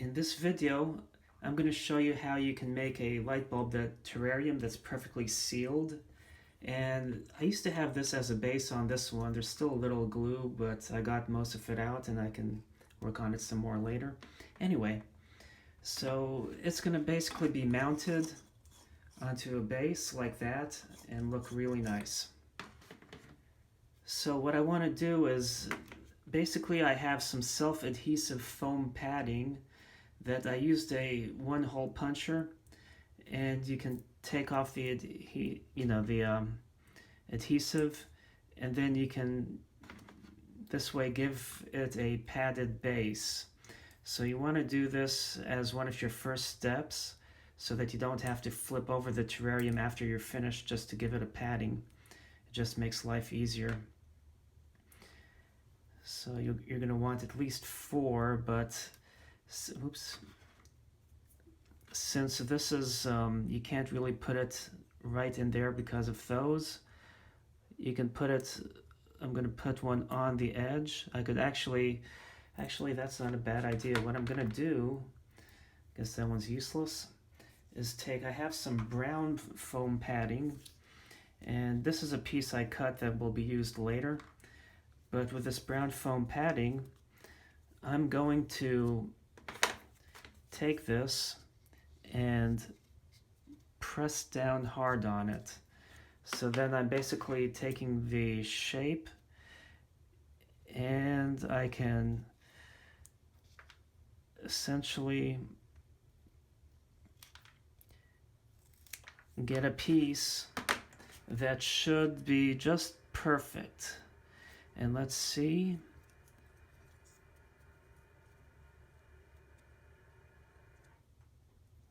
In this video, I'm going to show you how you can make a light bulb terrarium that's perfectly sealed. And I used to have this as a base on this one. There's still a little glue, but I got most of it out and I can work on it some more later. Anyway, so it's going to basically be mounted onto a base like that and look really nice. So what I want to do is, basically I have some self-adhesive foam padding that I used a one-hole puncher, and you can take off the adhesive, and then you can this way give it a padded base. So you want to do this as one of your first steps so that you don't have to flip over the terrarium after you're finished just to give it a padding. It just makes life easier. So you're going to want at least 4, but oops, since this is you can't really put it right in there because of those, you can put it, I'm going to put one on the edge. I could actually that's not a bad idea. What I'm going to do, I guess that one's useless, is I have some brown foam padding, and this is a piece I cut that will be used later. But with this brown foam padding, I'm going to take this and press down hard on it. So then I'm basically taking the shape, and I can essentially get a piece that should be just perfect. And let's see.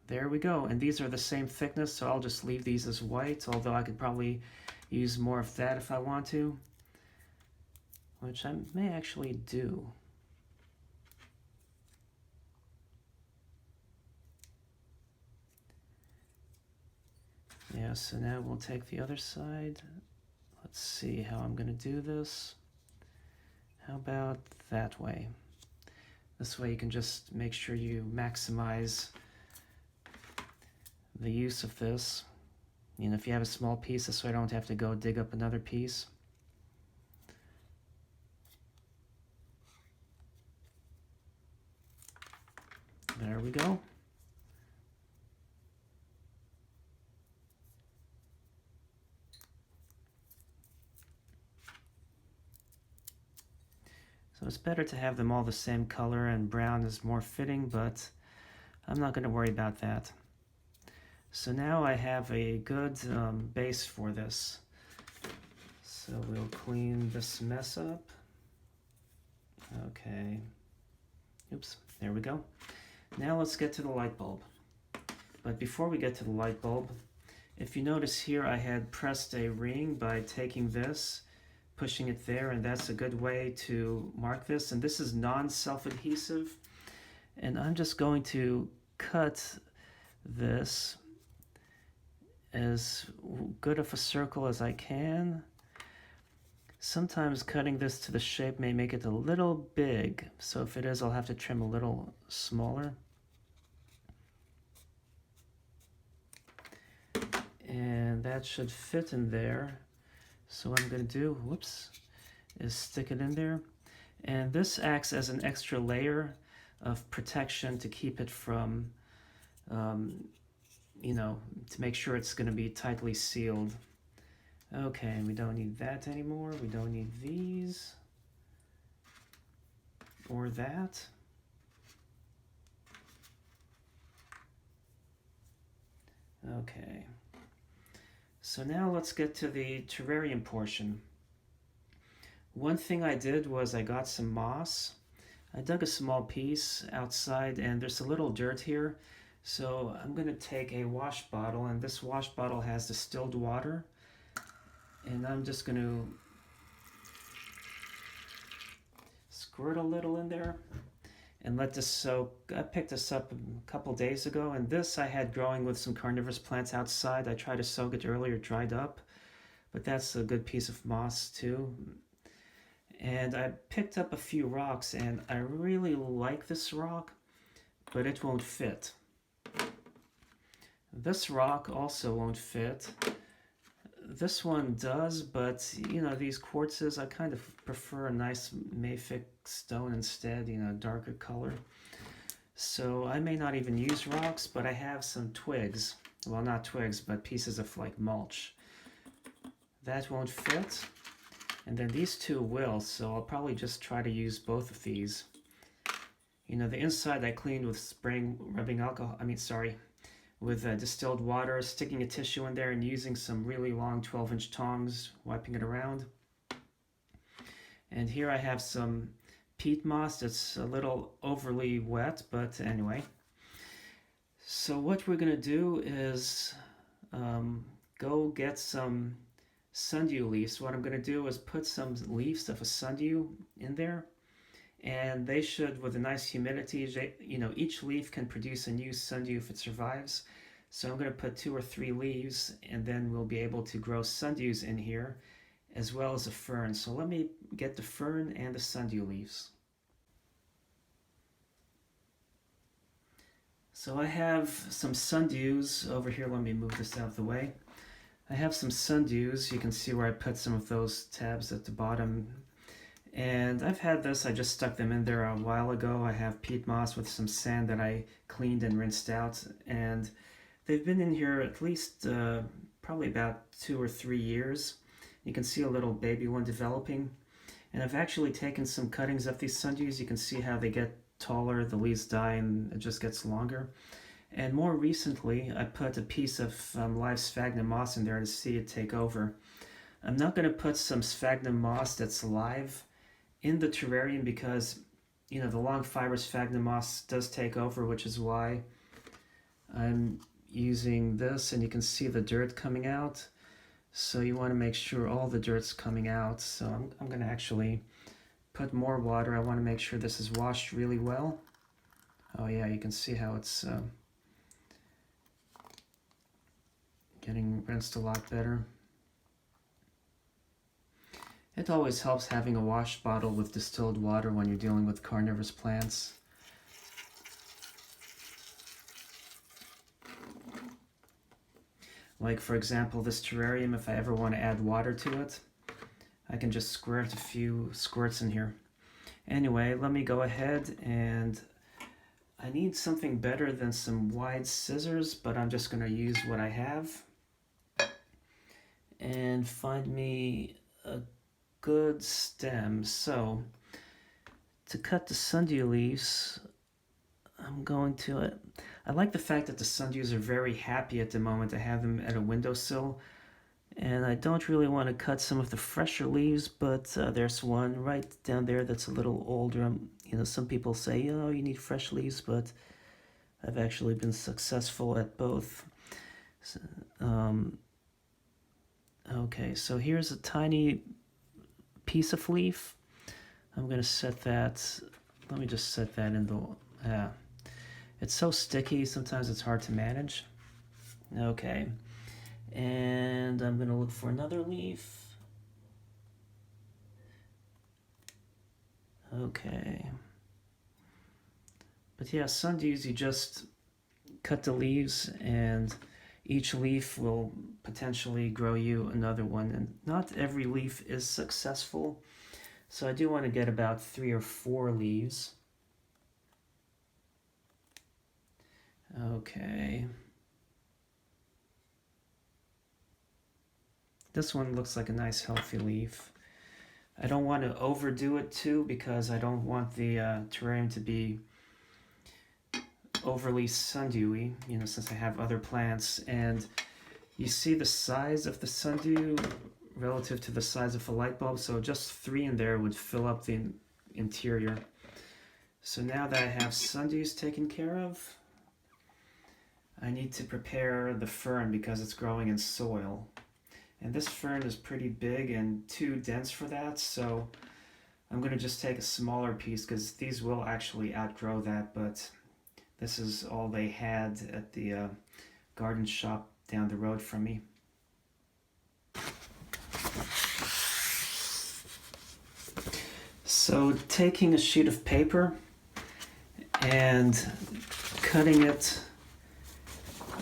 There we go. And these are the same thickness, so I'll just leave these as white, although I could probably use more of that if I want to, which I may actually do. Yeah, so now we'll take the other side. Let's see how I'm going to do this. How about that way? This way you can just make sure you maximize the use of this. You know, if you have a small piece, this way I don't have to go dig up another piece. There we go. So it's better to have them all the same color, and brown is more fitting, but I'm not going to worry about that. So now I have a good base for this. So we'll clean this mess up. Okay. Oops, there we go. Now let's get to the light bulb. But before we get to the light bulb, if you notice here, I had pressed a ring by taking this, pushing it there, and that's a good way to mark this. And this is non-self-adhesive, and I'm just going to cut this as good of a circle as I can. Sometimes cutting this to the shape may make it a little big, so if it is, I'll have to trim a little smaller. And that should fit in there. So what I'm going to do, whoops, is stick it in there. And this acts as an extra layer of protection to keep it from, you know, to make sure it's going to be tightly sealed. Okay, we don't need that anymore. We don't need these or that. Okay. So now let's get to the terrarium portion. One thing I did was I got some moss. I dug a small piece outside, and there's a little dirt here. So I'm going to take a wash bottle, and this wash bottle has distilled water. And I'm just going to squirt a little in there and let this soak. I picked this up a couple days ago, and this I had growing with some carnivorous plants outside. I tried to soak it earlier, it dried up, but that's a good piece of moss too. And I picked up a few rocks, and I really like this rock. but it won't fit. This rock also won't fit. This one does, but you know, these quartzes, I kind of prefer a nice mafic stone instead, you know, darker color. So I may not even use rocks, but I have some twigs. Well, not twigs, but pieces of like mulch. That won't fit. And then these two will, so I'll probably just try to use both of these. You know, the inside I cleaned with spraying rubbing alcohol, with distilled water, sticking a tissue in there and using some really long 12-inch tongs, wiping it around. And here I have some peat moss that's a little overly wet, but anyway. So what we're gonna do is go get some sundew leaves. What I'm gonna do is put some leaves of a sundew in there, and they should, with a nice humidity, you know, each leaf can produce a new sundew if it survives. So I'm going to put 2 or 3 leaves, and then we'll be able to grow sundews in here, as well as a fern. So let me get the fern and the sundew leaves. So I have some sundews over here. Let me move this out of the way. I have some sundews. You can see where I put some of those tabs at the bottom. And I've had this, I just stuck them in there a while ago. I have peat moss with some sand that I cleaned and rinsed out, and they've been in here at least probably about 2 or 3 years. You can see a little baby one developing, and I've actually taken some cuttings of these sundews. You can see how they get taller, the leaves die, and it just gets longer. And more recently, I put a piece of live sphagnum moss in there to see it take over. I'm not going to put some sphagnum moss that's live in the terrarium because, you know, the long fiber sphagnum moss does take over, which is why I'm using this, and you can see the dirt coming out. So you want to make sure all the dirt's coming out. So I'm going to actually put more water. I want to make sure this is washed really well. Oh yeah, you can see how it's getting rinsed a lot better. It always helps having a wash bottle with distilled water when you're dealing with carnivorous plants. Like, for example, this terrarium, if I ever want to add water to it, I can just squirt a few squirts in here. Anyway, let me go ahead, and I need something better than some wide scissors, but I'm just going to use what I have. And find me a good stem. So to cut the sundew leaves, I'm going to I like the fact that the sundews are very happy at the moment. I have them at a windowsill, and I don't really want to cut some of the fresher leaves, but there's one right down there that's a little older. You know, some people say, oh, you need fresh leaves, but I've actually been successful at both. So, okay, so here's a tiny piece of leaf. I'm gonna set that, let me just set that in the, it's so sticky, sometimes it's hard to manage. Okay, and I'm gonna look for another leaf. Okay. But yeah, sundews, you just cut the leaves, and each leaf will potentially grow you another one, and not every leaf is successful. So I do want to get about 3 or 4 leaves. Okay. This one looks like a nice healthy leaf. I don't want to overdo it too, because I don't want the terrarium to be overly sundewy, you know, since I have other plants. And you see the size of the sundew relative to the size of a light bulb, so just 3 in there would fill up the interior. So now that I have sundews taken care of, I need to prepare the fern because it's growing in soil. And this fern is pretty big and too dense for that, so I'm going to just take a smaller piece because these will actually outgrow that, but this is all they had at the garden shop down the road from me. So taking a sheet of paper and cutting it,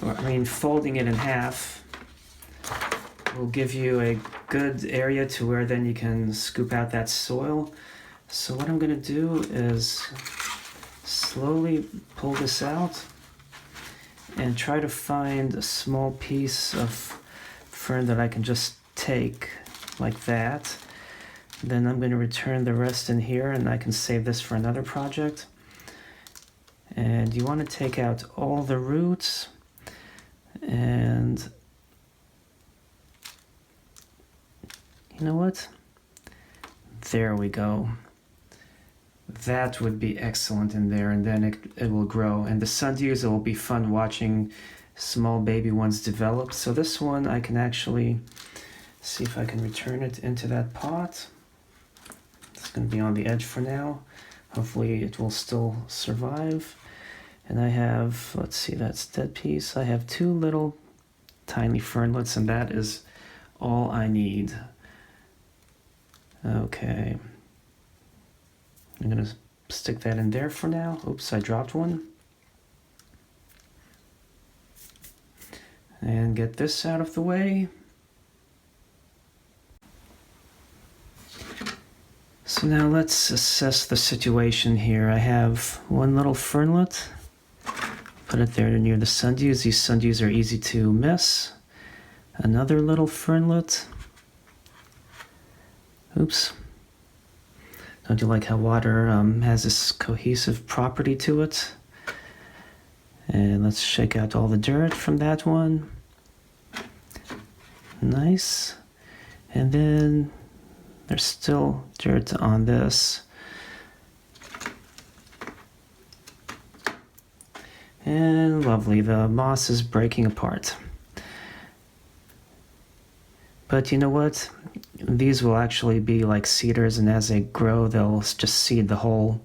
or folding it in half will give you a good area to where then you can scoop out that soil. So what I'm going to do is slowly pull this out and try to find a small piece of fern that I can just take like that. Then I'm going to return the rest in here, and I can save this for another project. And you want to take out all the roots, and you know what? There we go. That would be excellent in there, and then it will grow. And the sundews, it will be fun watching small baby ones develop. So this one I can actually see if I can return it into that pot. It's going to be on the edge for now. Hopefully it will still survive. And I have, let's see, that's dead piece. I have 2 little tiny fernlets, and that is all I need. Okay. I'm going to stick that in there for now. Oops, I dropped one. And get this out of the way. So now let's assess the situation here. I have 1 little fernlet. Put it there near the sundews. These sundews are easy to miss. Another little fernlet. Oops. Don't you like how water has this cohesive property to it? And let's shake out all the dirt from that one. Nice. And then there's still dirt on this. And lovely, the moss is breaking apart. But you know what? These will actually be like cedars, and as they grow, they'll just seed the whole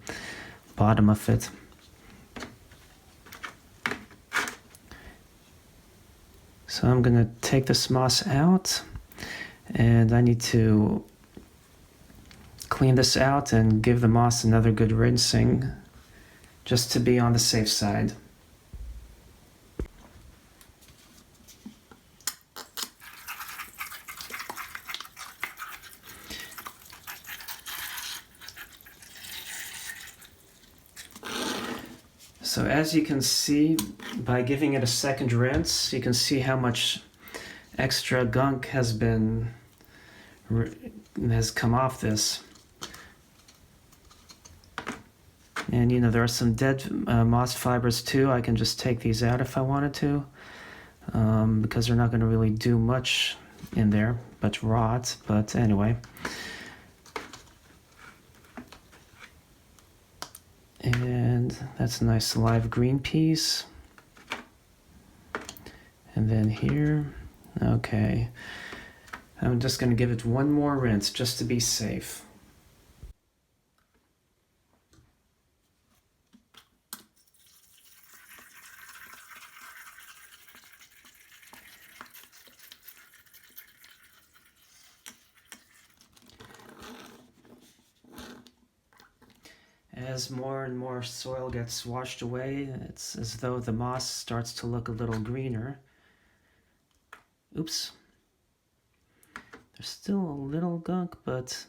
bottom of it. So I'm going to take this moss out, and I need to clean this out and give the moss another good rinsing, just to be on the safe side. So as you can see, by giving it a second rinse, you can see how much extra gunk has come off this. And you know, there are some dead moss fibers too. I can just take these out if I wanted to, because they're not going to really do much in there but rot. But anyway. And that's a nice live green piece. And then here, okay. I'm just going to give it 1 more rinse just to be safe. As more and more soil gets washed away, it's as though the moss starts to look a little greener. Oops. There's still a little gunk, but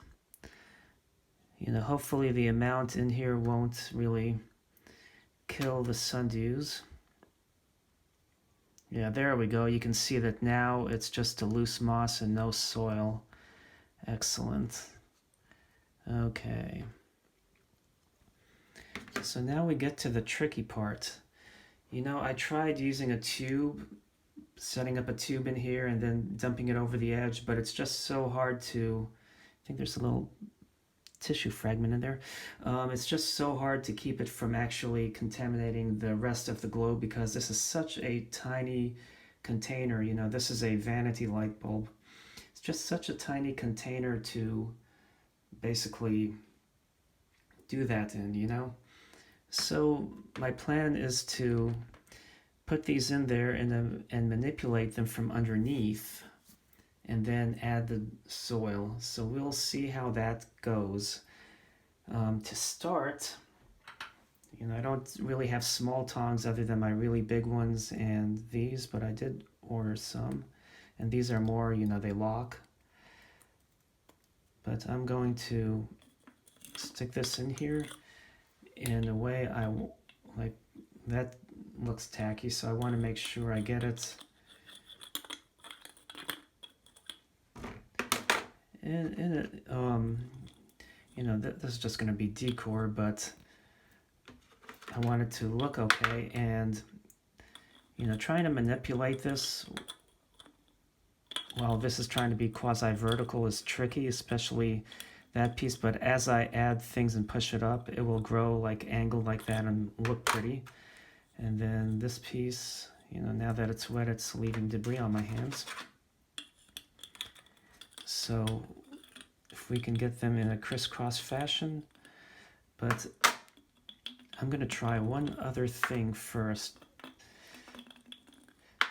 you know, hopefully the amount in here won't really kill the sundews. Yeah, there we go. You can see that now it's just a loose moss and no soil. Excellent. Okay. So now we get to the tricky part. You know, I tried using a tube, setting up a tube in here and then dumping it over the edge, but it's just so hard to, I think there's a little tissue fragment in there. It's just so hard to keep it from actually contaminating the rest of the globe, because this is such a tiny container. You know, this is a vanity light bulb. It's just such a tiny container to basically do that in, you know. So my plan is to put these in there and manipulate them from underneath, and then add the soil. So we'll see how that goes. To start, You know, I don't really have small tongs other than my really big ones and these, but I did order some. And these are more, you know, they lock. But I'm going to stick this in here in a way I like. That looks tacky, so I want to make sure I get it in it. You know, this is just going to be decor, but I want it to look okay. And you know, trying to manipulate this while this is trying to be quasi-vertical is tricky, especially that piece. But as I add things and push it up, it will grow like angled like that and look pretty. And then this piece, you know, now that it's wet, it's leaving debris on my hands. So if we can get them in a crisscross fashion, but I'm gonna try one other thing first.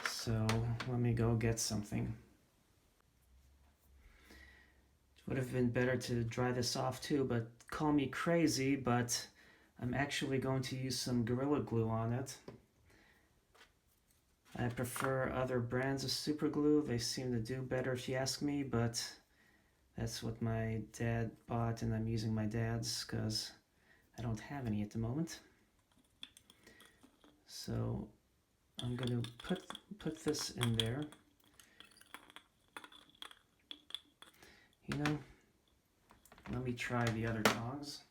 So let me go get something. It would have been better to dry this off too, but call me crazy, but I'm actually going to use some Gorilla Glue on it. I prefer other brands of super glue. They seem to do better if you ask me, but that's what my dad bought, and I'm using my dad's because I don't have any at the moment. So I'm going to put this in there. You know, let me try the other tongs.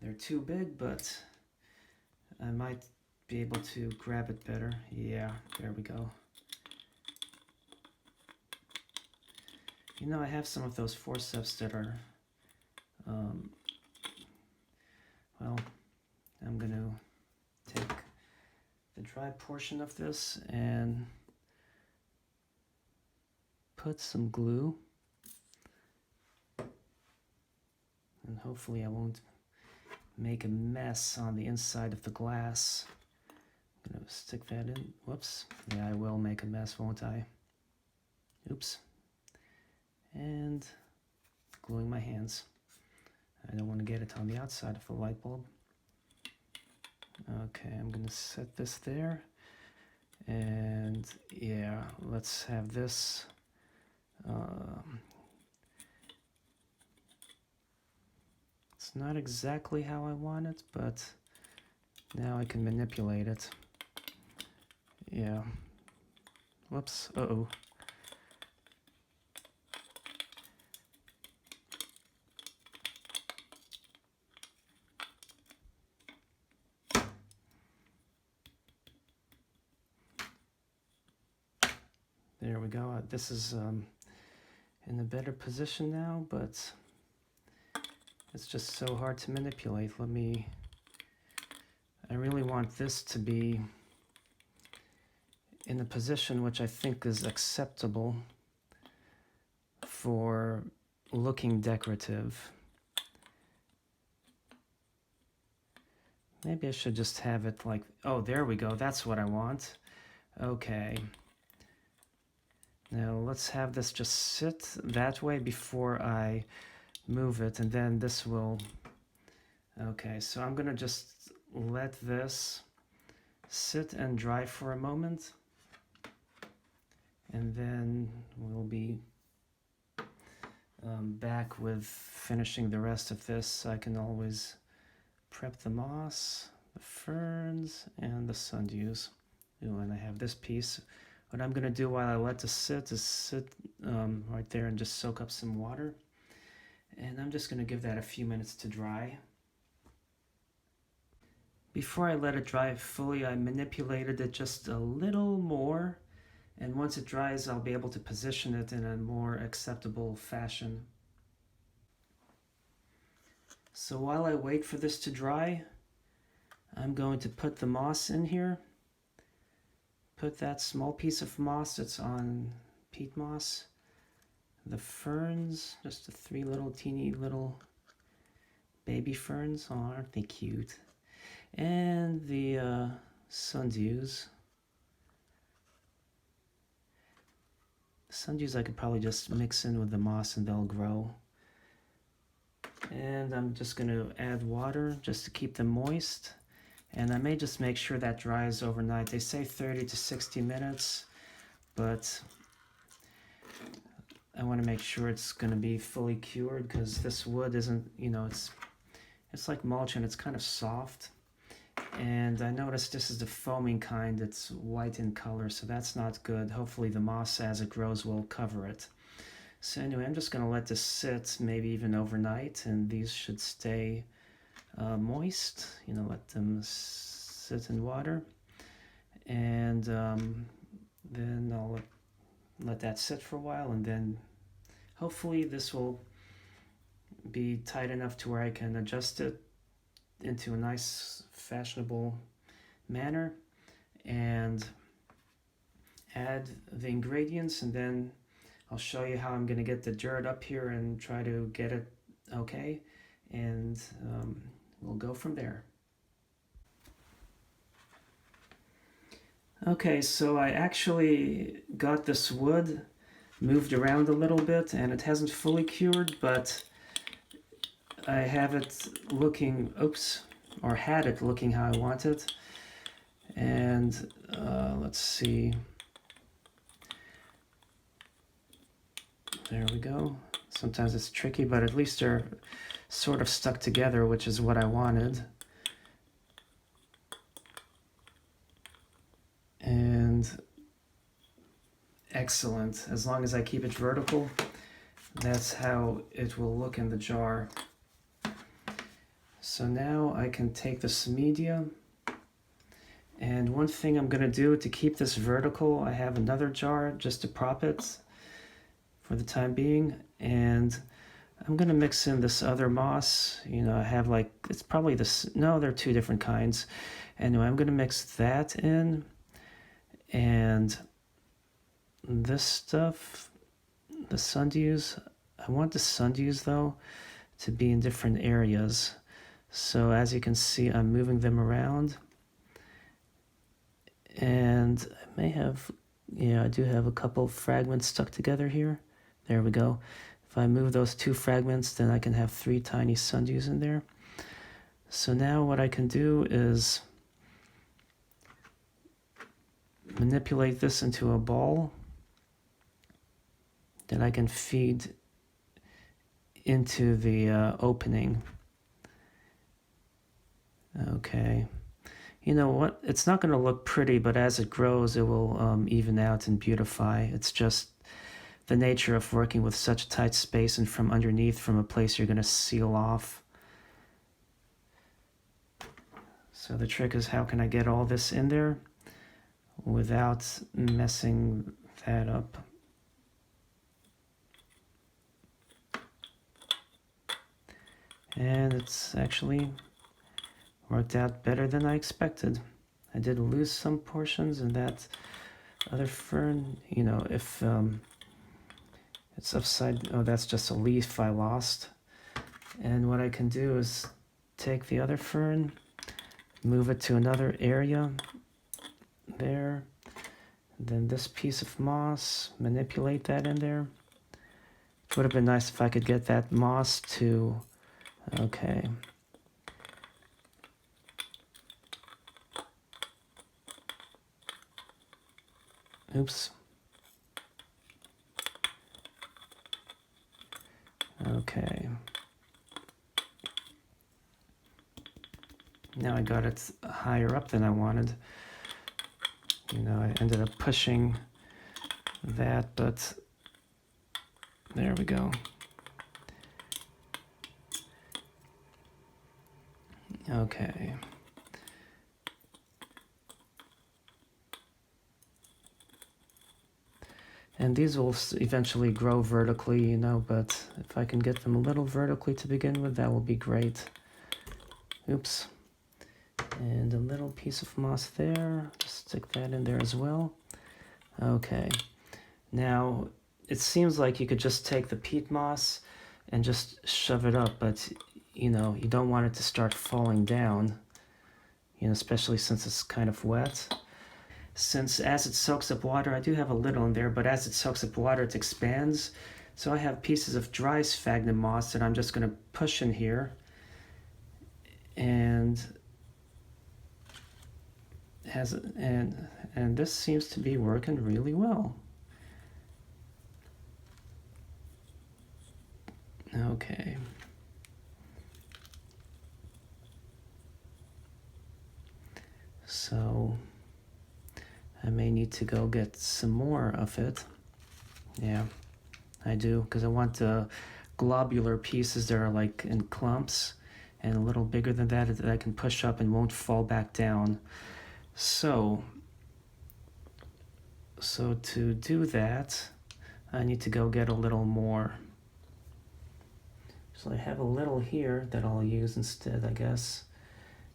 They're too big, but I might be able to grab it better. Yeah, there we go. You know, I have some of those forceps that are, well, I'm going to take the dry portion of this and put some glue. And hopefully I won't make a mess on the inside of the glass. I'm going to stick that in. Whoops. Yeah, I will make a mess, won't I? Oops. And gluing my hands. I don't want to get it on the outside of the light bulb. Okay, I'm going to set this there. And yeah, let's have this. It's not exactly how I want it, but now I can manipulate it. Yeah. Whoops. Uh-oh. There we go. This is in a better position now, but it's just so hard to manipulate. I really want this to be in a position which I think is acceptable for looking decorative. Maybe I should just have it like, oh, there we go. That's what I want. Okay. Now let's have this just sit that way before I move it, and then this will... Okay, so I'm gonna just let this sit and dry for a moment, and then we'll be back with finishing the rest of this. I can always prep the moss, the ferns, and the sundews. Ooh, and I have this piece. What I'm gonna do while I let this sit is sit right there and just soak up some water. And I'm just gonna give that a few minutes to dry. Before I let it dry fully, I manipulated it just a little more. And once it dries, I'll be able to position it in a more acceptable fashion. So while I wait for this to dry, I'm going to put the moss in here. Put that small piece of moss that's on peat moss. The ferns, just the 3 little teeny little baby ferns. Oh, aren't they cute? And the sundews. Sundews I could probably just mix in with the moss and they'll grow. And I'm just going to add water just to keep them moist. And I may just make sure that dries overnight. They say 30 to 60 minutes, but I want to make sure it's going to be fully cured because this wood isn't, you know, it's like mulch and it's kind of soft. And I noticed this is the foaming kind. It's white in color, so that's not good. Hopefully the moss as it grows will cover it. So anyway, I'm just going to let this sit maybe even overnight, and these should stay moist. You know, let them sit in water. And then I'll let that sit for a while, and then hopefully this will be tight enough to where I can adjust it into a nice fashionable manner and add the ingredients, and then I'll show you how I'm going to get the dirt up here and try to get it okay, and we'll go from there. Okay, so I actually got this wood moved around a little bit, and it hasn't fully cured, but I have it looking, or had it looking how I want it. And let's see. There we go. Sometimes it's tricky, but at least they're sort of stuck together, which is what I wanted. And excellent. As long as I keep it vertical, that's how it will look in the jar. So now I can take this media, and one thing I'm going to do to keep this vertical, I have another jar just to prop it for the time being, and I'm going to mix in this other moss. You know, I have like, it's probably this, no, they're two different kinds. Anyway, I'm going to mix that in, and this stuff, the sundews, I want the sundews though to be in different areas. So as you can see, I'm moving them around, and I may have, yeah, I do have a couple fragments stuck together here. There we go. If I move those two fragments, then I can have 3 tiny sundews in there. So now what I can do is manipulate this into a ball that I can feed into the opening. Okay. You know what? It's not going to look pretty, but as it grows, it will even out and beautify. It's just the nature of working with such tight space and from underneath, from a place you're going to seal off. So the trick is, how can I get all this in there without messing that up? And it's actually worked out better than I expected. I did lose some portions, and that other fern, you know, if it's upside, oh, that's just a leaf I lost. And what I can do is take the other fern, move it to another area there, then this piece of moss, manipulate that in there. It would have been nice if I could get that moss to, okay. Oops. Okay. Now I got it higher up than I wanted. You know, I ended up pushing that, but there we go. Okay. And these will eventually grow vertically, you know, but if I can get them a little vertically to begin with, that will be great. Oops. And a little piece of moss there. Just stick that in there as well. Okay. Now, it seems like you could just take the peat moss and just shove it up, but, you know, you don't want it to start falling down, you know, especially since it's kind of wet. Since as it soaks up water, I do have a little in there, but as it soaks up water, it expands. So I have pieces of dry sphagnum moss that I'm just going to push in here, and and this seems to be working really well. Okay. So I may need to go get some more of it. Yeah, I do, because I want globular pieces that are like in clumps and a little bigger than that I can push up and won't fall back down. So to do that, I need to go get a little more. So I have a little here that I'll use instead, I guess.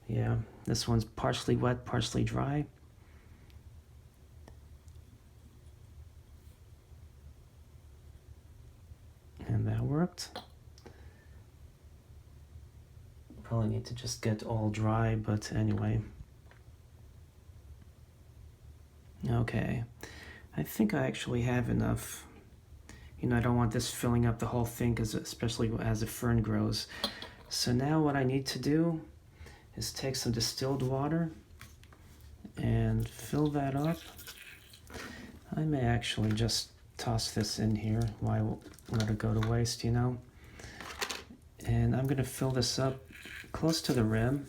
Yeah, this one's partially wet, partially dry. And that worked. Probably need to just get all dry, but anyway. Okay, I think I actually have enough. You know, I don't want this filling up the whole thing, especially as a fern grows. So now what I need to do is take some distilled water and fill that up. I may actually just toss this in here. Why let it go to waste, you know? And I'm gonna fill this up close to the rim.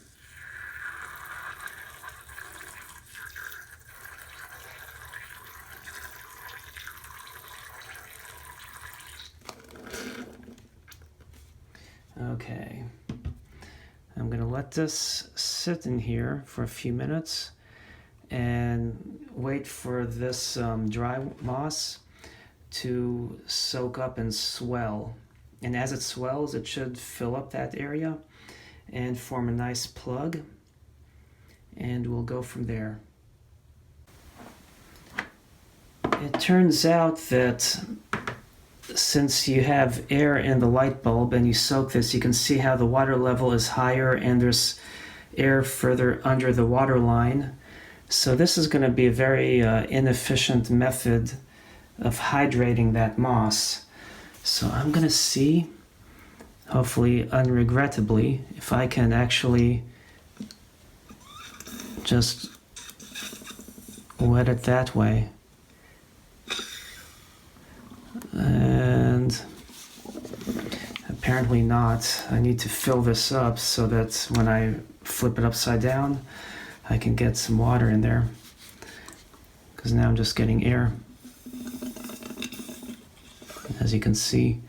Okay, I'm gonna let this sit in here for a few minutes and wait for this dry moss to soak up and swell. And as it swells, it should fill up that area and form a nice plug, and we'll go from there. It turns out that since you have air in the light bulb and you soak this, you can see how the water level is higher and there's air further under the water line. So this is going to be a very inefficient method of hydrating that moss. So I'm going to see, hopefully unregrettably, if I can actually just wet it that way. And apparently not. I need to fill this up so that when I flip it upside down, I can get some water in there. Because now I'm just getting air, as you can see.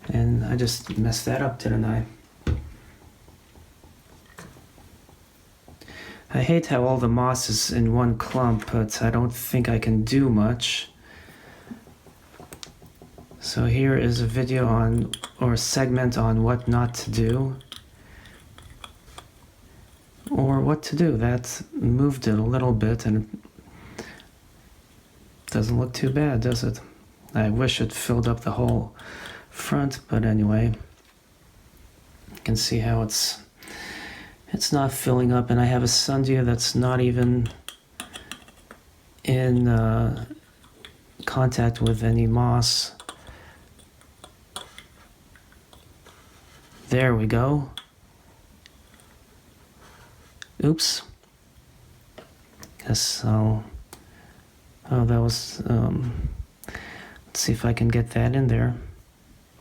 And I just messed that up, didn't I? I hate how all the moss is in one clump, but I don't think I can do much. So here is a video on, or a segment on what not to do. Or what to do. That moved it a little bit and it doesn't look too bad, does it? I wish it filled up the whole front, but anyway. You can see how it's not filling up, and I have a sundew that's not even in contact with any moss. There we go. Oops. Guess I'll... Oh, that was... Let's see if I can get that in there.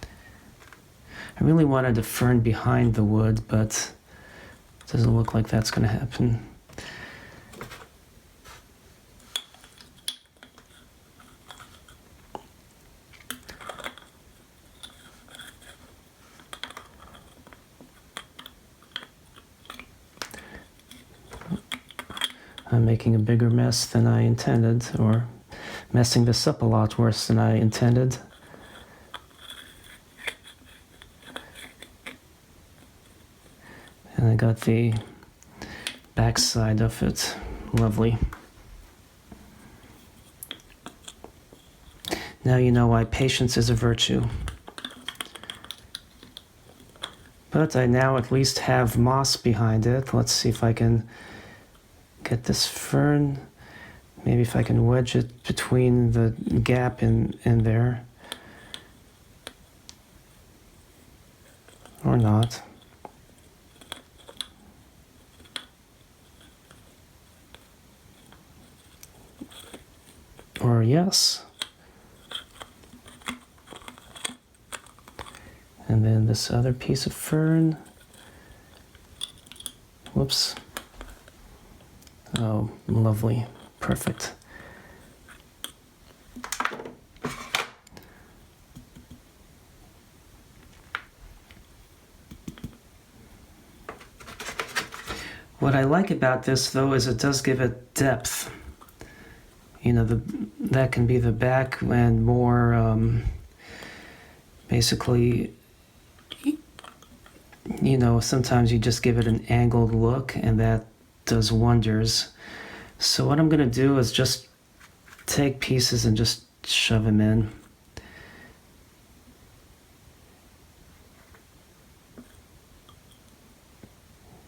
I really wanted a fern behind the wood, but it doesn't look like that's going to happen. I'm making a bigger mess than I intended, or messing this up a lot worse than I intended. And I got the back side of it. Lovely. Now you know why patience is a virtue. But I now at least have moss behind it. Let's see if I can get this fern. Maybe if I can wedge it between the gap in there. or not. Or yes. And then this other piece of fern. Whoops. Oh, lovely. Perfect. What I like about this, though, is it does give it depth. You know, that can be the back and more, basically, you know, sometimes you just give it an angled look, and that does wonders. So what I'm going to do is just take pieces and just shove them in.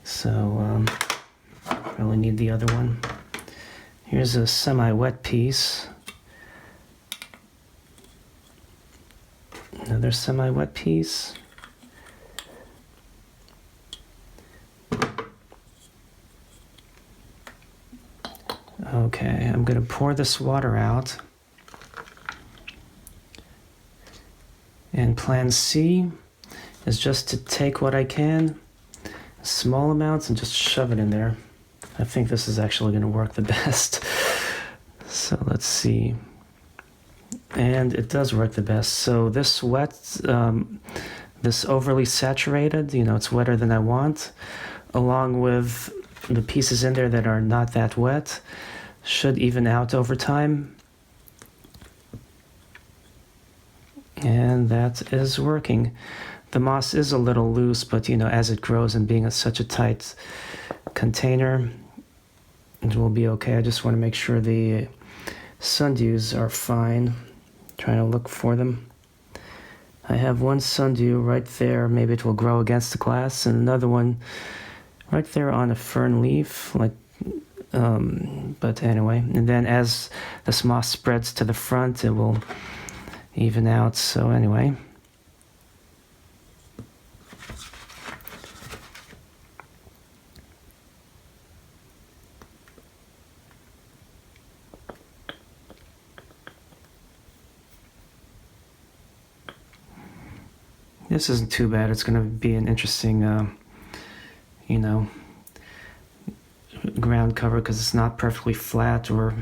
So really need the other one. Here's a semi-wet piece. Another semi-wet piece. Okay, I'm going to pour this water out. And plan C is just to take what I can, small amounts, and just shove it in there. I think this is actually going to work the best. So let's see. And it does work the best. So this wet, this overly saturated, you know, it's wetter than I want, along with the pieces in there that are not that wet, should even out over time. And that is working. The moss is a little loose, but you know, as it grows and being such a tight container, it will be okay. I just want to make sure the sundews are fine. Trying to look for them. I have one sundew right there. Maybe it will grow against the glass, and another one right there on a fern leaf, like. But anyway, and then as this moss spreads to the front, it will even out. So anyway. This isn't too bad. It's going to be an interesting, you know, ground cover because it's not perfectly flat or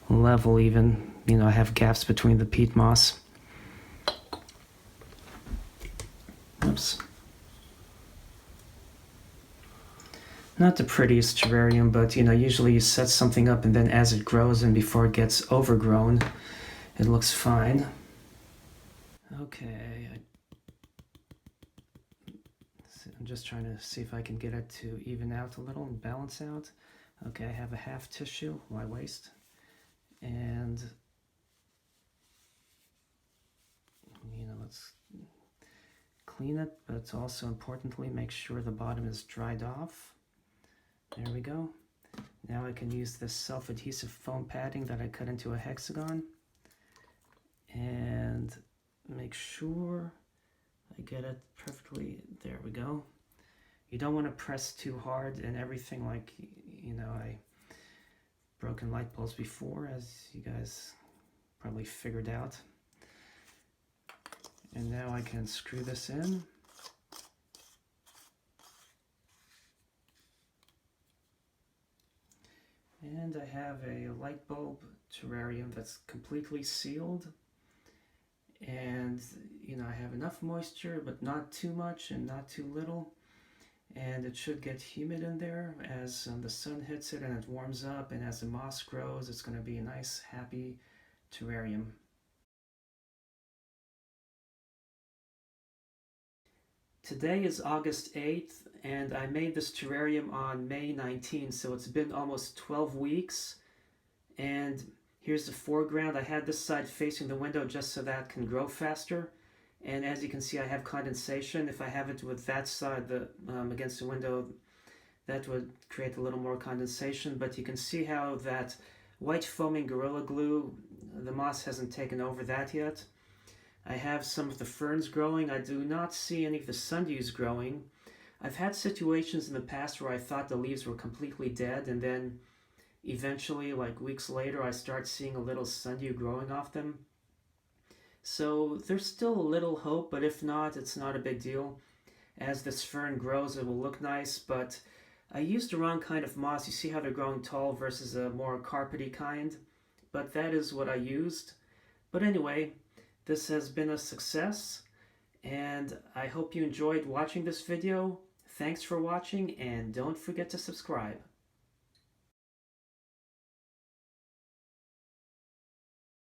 level even. You know, I have gaps between the peat moss. Oops. Not the prettiest terrarium, but you know, usually you set something up and then as it grows and before it gets overgrown, it looks fine. Okay, I'm just trying to see if I can get it to even out a little and balance out. Okay, I have a half tissue, my waist, and you know, let's clean it, but also importantly make sure the bottom is dried off. There we go. Now I can use this self-adhesive foam padding that I cut into a hexagon and make sure I get it perfectly. There we go. You don't want to press too hard and everything, like, you know, I broken light bulbs before, as you guys probably figured out. And now I can screw this in. And I have a light bulb terrarium that's completely sealed. And, you know, I have enough moisture, but not too much and not too little. And it should get humid in there as the sun hits it and it warms up. And as the moss grows, it's going to be a nice, happy terrarium. Today is August 8th, and I made this terrarium on May 19th, so it's been almost 12 weeks. And here's the foreground. I had this side facing the window just so that can grow faster. And as you can see, I have condensation. If I have it with that side against the window, that would create a little more condensation. But you can see how that white foaming Gorilla Glue, the moss hasn't taken over that yet. I have some of the ferns growing. I do not see any of the sundews growing. I've had situations in the past where I thought the leaves were completely dead, and then eventually, like weeks later, I start seeing a little sundew growing off them. So there's still a little hope, but if not, it's not a big deal. As this fern grows, it will look nice, but I used the wrong kind of moss. You see how they're growing tall versus a more carpety kind? But that is what I used. But anyway, this has been a success, and I hope you enjoyed watching this video. Thanks for watching, and don't forget to subscribe.